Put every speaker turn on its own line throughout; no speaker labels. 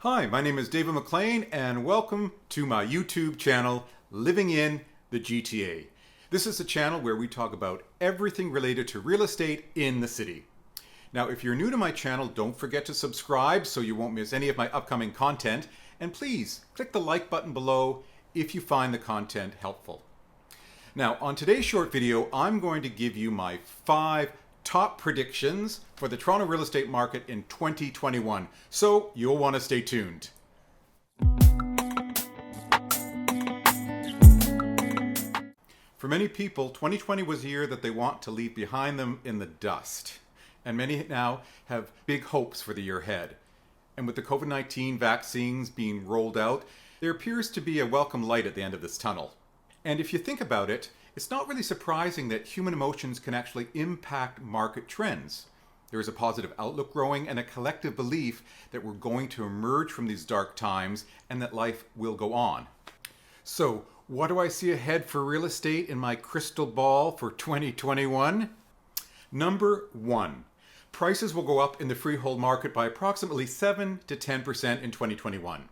Hi, my name is David McLean and welcome to my YouTube channel, Living in the GTA. This is a channel where we talk about everything related to real estate in the city. Now, if you're new to my channel, don't forget to subscribe so you won't miss any of my upcoming content. And please click the like button below if you find the content helpful. Now, on today's short video, I'm going to give you my 5 top predictions for the Toronto real estate market in 2021. So you'll want to stay tuned. For many people, 2020 was a year that they want to leave behind them in the dust. And many now have big hopes for the year ahead. And with the COVID-19 vaccines being rolled out, there appears to be a welcome light at the end of this tunnel. And if you think about it, it's not really surprising that human emotions can actually impact market trends. There is a positive outlook growing and a collective belief that we're going to emerge from these dark times and that life will go on. So, what do I see ahead for real estate in my crystal ball for 2021? Number 1. Prices will go up in the freehold market by approximately 7 to 10% in 2021.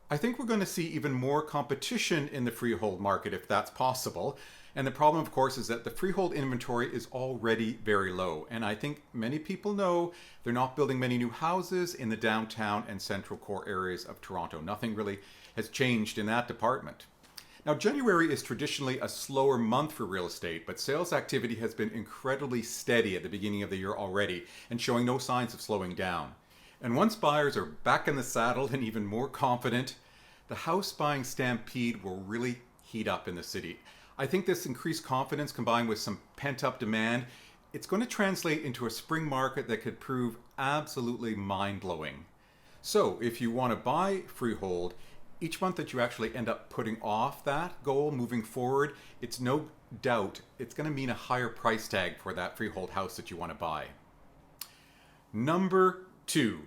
I think we're going to see even more competition in the freehold market if that's possible. And the problem, of course, is that the freehold inventory is already very low. And I think many people know they're not building many new houses in the downtown and central core areas of Toronto. Nothing really has changed in that department. Now, January is traditionally a slower month for real estate, but sales activity has been incredibly steady at the beginning of the year already and showing no signs of slowing down. And once buyers are back in the saddle and even more confident, the house buying stampede will really heat up in the city. I think this increased confidence combined with some pent-up demand, it's going to translate into a spring market that could prove absolutely mind-blowing. So if you want to buy freehold, each month that you actually end up putting off that goal moving forward, it's no doubt it's going to mean a higher price tag for that freehold house that you want to buy. Number 2,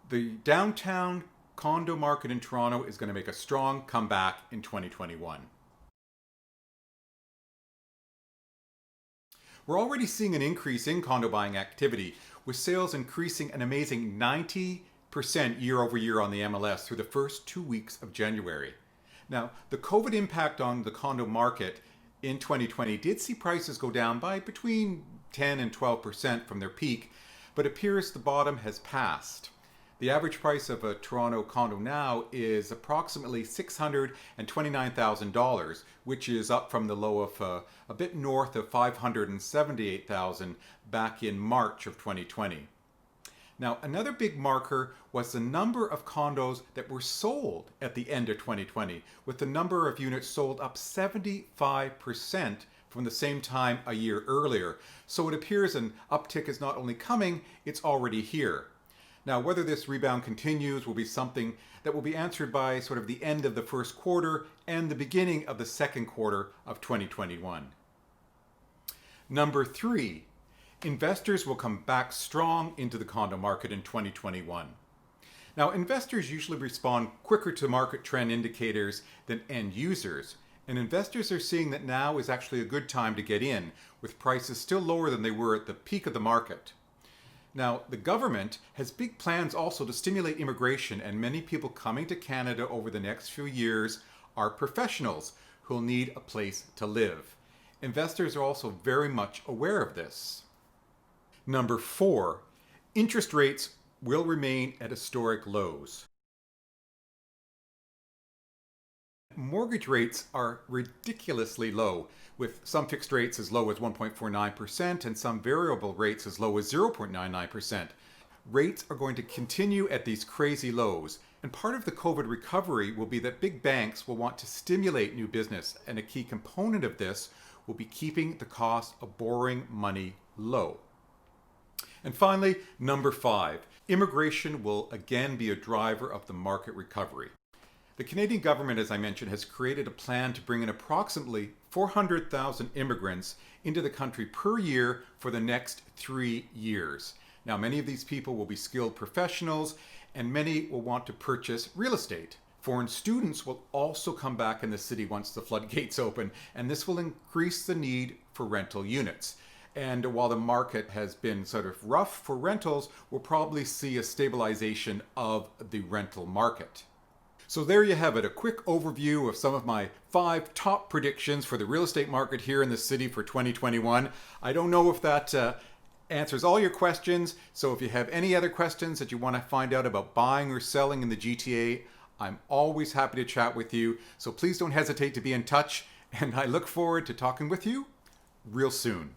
the downtown condo market in Toronto is going to make a strong comeback in 2021. We're already seeing an increase in condo buying activity, with sales increasing an amazing 90% year over year on the MLS through the first 2 weeks of January. Now, the COVID impact on the condo market in 2020 did see prices go down by between 10 and 12% from their peak, but it appears the bottom has passed. The average price of a Toronto condo now is approximately $629,000, which is up from the low of a bit north of $578,000 back in March of 2020. Now, another big marker was the number of condos that were sold at the end of 2020, with the number of units sold up 75% from the same time a year earlier. So it appears an uptick is not only coming, it's already here. Now, whether this rebound continues will be something that will be answered by sort of the end of the first quarter and the beginning of the second quarter of 2021. Number 3, investors will come back strong into the condo market in 2021. Now, investors usually respond quicker to market trend indicators than end users, and investors are seeing that now is actually a good time to get in, with prices still lower than they were at the peak of the market. Now, the government has big plans also to stimulate immigration, and many people coming to Canada over the next few years are professionals who'll need a place to live. Investors are also very much aware of this. Number 4, interest rates will remain at historic lows. Mortgage rates are ridiculously low, with some fixed rates as low as 1.49% and some variable rates as low as 0.99%. Rates are going to continue at these crazy lows, and part of the COVID recovery will be that big banks will want to stimulate new business, and a key component of this will be keeping the cost of borrowing money low. And finally, number 5, immigration will again be a driver of the market recovery. The Canadian government, as I mentioned, has created a plan to bring in approximately 400,000 immigrants into the country per year for the next 3 years. Now, many of these people will be skilled professionals, and many will want to purchase real estate. Foreign students will also come back in the city once the floodgates open, and this will increase the need for rental units. And while the market has been sort of rough for rentals, we'll probably see a stabilization of the rental market. So there you have it, a quick overview of some of my 5 top predictions for the real estate market here in the city for 2021. I don't know if that answers all your questions, so if you have any other questions that you want to find out about buying or selling in the GTA, I'm always happy to chat with you, so please don't hesitate to be in touch, and I look forward to talking with you real soon.